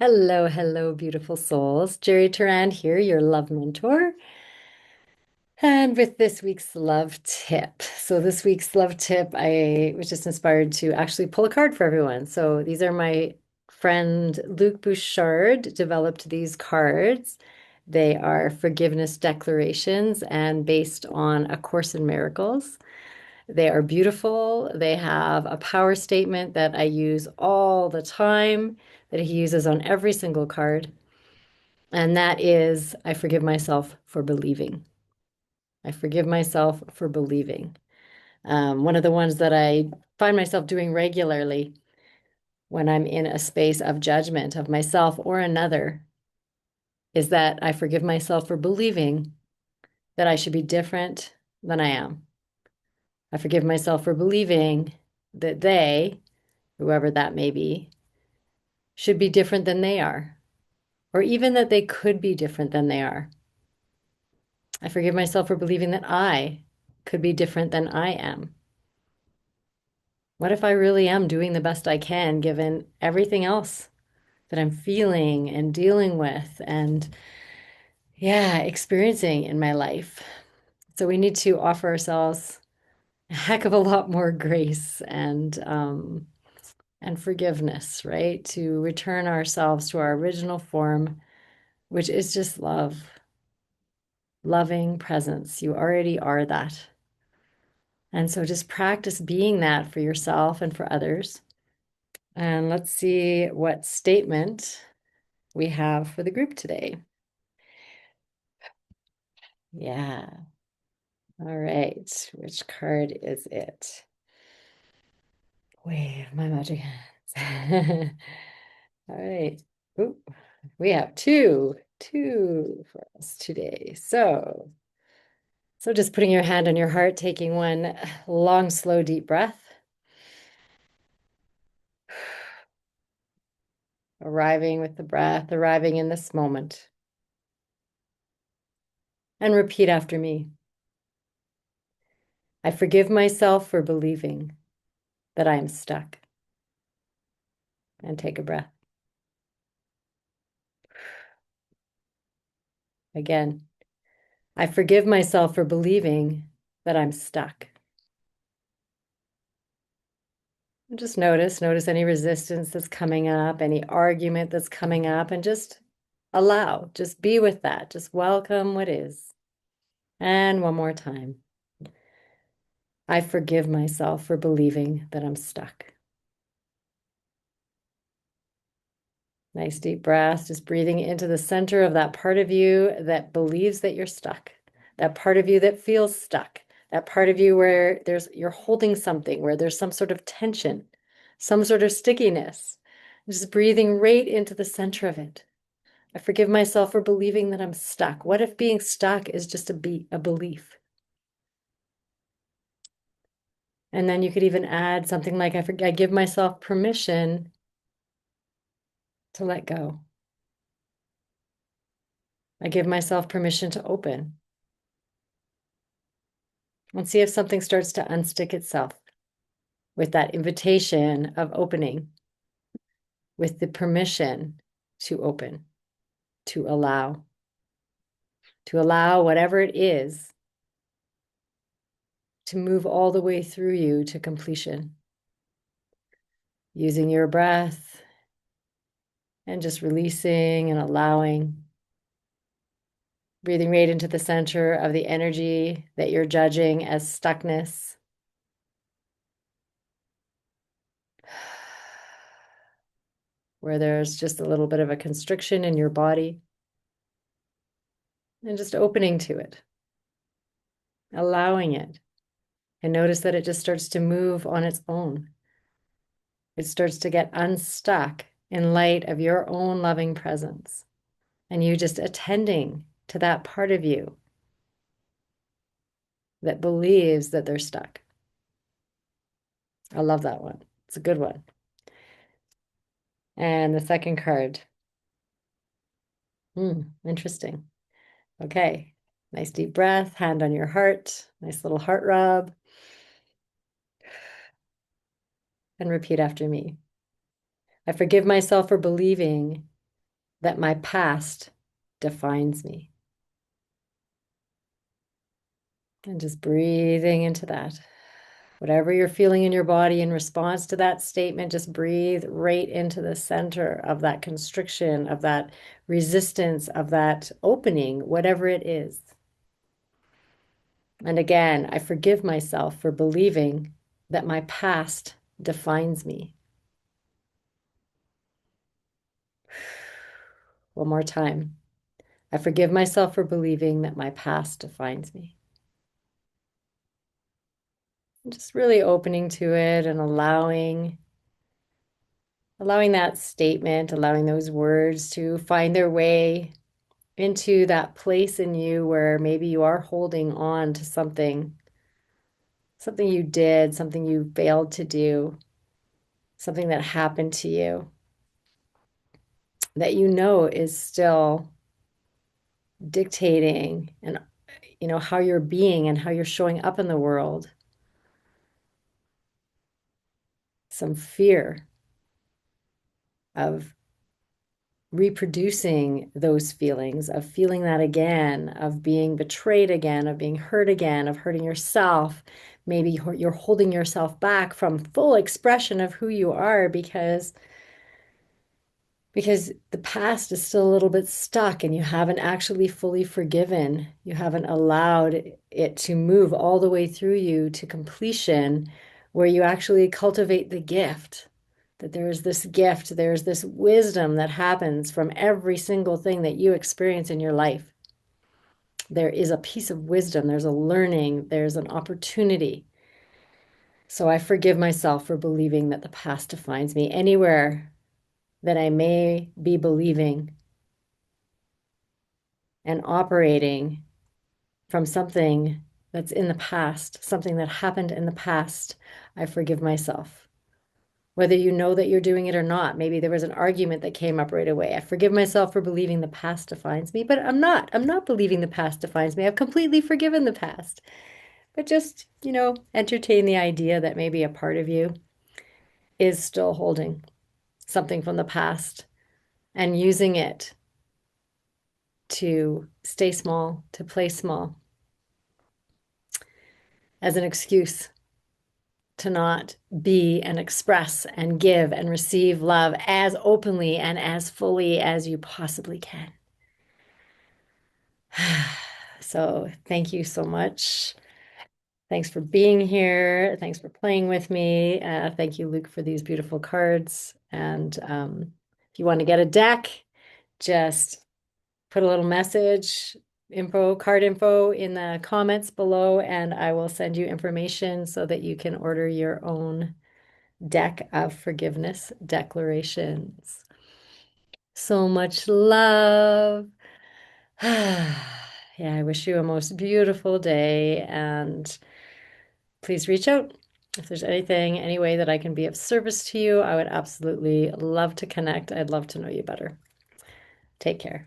Hello, hello, beautiful souls. Jerry Turand here, your love mentor. And with this week's love tip. So, this week's love tip, I was just inspired to actually pull a card for everyone. So, these are my friend Luc Bouchard developed these cards. They are forgiveness declarations and based on A Course in Miracles. They are beautiful. They have a power statement that I use all the time, that he uses on every single card. And that is, I forgive myself for believing. I forgive myself for believing. One of the ones that I find myself doing regularly when I'm in a space of judgment of myself or another is that I forgive myself for believing that I should be different than I am. I forgive myself for believing that they, whoever that may be, should be different than they are, or even that they could be different than they are. I forgive myself for believing that I could be different than I am. What if I really am doing the best I can given everything else that I'm feeling and dealing with and, yeah, experiencing in my life? So we need to offer ourselves a heck of a lot more grace and forgiveness, right? To return ourselves to our original form, which is just love, loving presence. You already are that. And so just practice being that for yourself and for others. And let's see what statement we have for the group today. Yeah. All right. Which card is it? Wave my magic hands. All right. Ooh, we have two for us today. So just putting your hand on your heart, taking one long, slow, deep breath, arriving with the breath, arriving in this moment, and repeat after me. I forgive myself for believing that I am stuck. And take a breath. Again, I forgive myself for believing that I'm stuck. And just notice any resistance that's coming up, any argument that's coming up, and just allow, just be with that. Just welcome what is. And one more time. I forgive myself for believing that I'm stuck. Nice deep breath, just breathing into the center of that part of you that believes that you're stuck, that part of you that feels stuck, that part of you where you're holding something, where there's some sort of tension, some sort of stickiness. Just breathing right into the center of it. I forgive myself for believing that I'm stuck. What if being stuck is just a belief? And then you could even add something like, I give myself permission to let go. I give myself permission to open. And see if something starts to unstick itself with that invitation of opening, with the permission to open, to allow whatever it is to move all the way through you to completion. Using your breath and just releasing and allowing, breathing right into the center of the energy that you're judging as stuckness. Where there's just a little bit of a constriction in your body, and just opening to it, allowing it. And notice that it just starts to move on its own. It starts to get unstuck in light of your own loving presence. And you just attending to that part of you that believes that they're stuck. I love that one. It's a good one. And the second card. Interesting. Okay. Nice deep breath, hand on your heart, nice little heart rub. And repeat after me. I forgive myself for believing that my past defines me. And just breathing into that. Whatever you're feeling in your body in response to that statement, just breathe right into the center of that constriction, of that resistance, of that opening, whatever it is. And again, I forgive myself for believing that my past defines me. One more time. I forgive myself for believing that my past defines me. I'm just really opening to it and allowing that statement, allowing those words to find their way into that place in you where maybe you are holding on to something you did, something you failed to do, something that happened to you that you know is still dictating and how you're being and how you're showing up in the world. Some fear of reproducing those feelings, of feeling that again, of being betrayed again, of being hurt again, of hurting yourself. Maybe you're holding yourself back from full expression of who you are because the past is still a little bit stuck and you haven't actually fully forgiven. You haven't allowed it to move all the way through you to completion, where you actually cultivate the gift. That there's this gift, there's this wisdom that happens from every single thing that you experience in your life. There is a piece of wisdom, there's a learning, there's an opportunity. So I forgive myself for believing that the past defines me. Anywhere that I may be believing and operating from something that's in the past, something that happened in the past, I forgive myself. Whether you know that you're doing it or not, maybe there was an argument that came up right away. I forgive myself for believing the past defines me, but I'm not. I'm not believing the past defines me. I've completely forgiven the past. But just, entertain the idea that maybe a part of you is still holding something from the past and using it to stay small, to play small, as an excuse to not be and express and give and receive love as openly and as fully as you possibly can. So, thank you so much. Thanks for being here. Thanks for playing with me. Thank you, Luke, for these beautiful cards. And if you want to get a deck, just put a little message, card info in the comments below, and I will send you information so that you can order your own deck of forgiveness declarations. So much love. Yeah, I wish you a most beautiful day, and please reach out if there's anything, any way that I can be of service to you. I would absolutely love to connect. I'd love to know you better. Take care.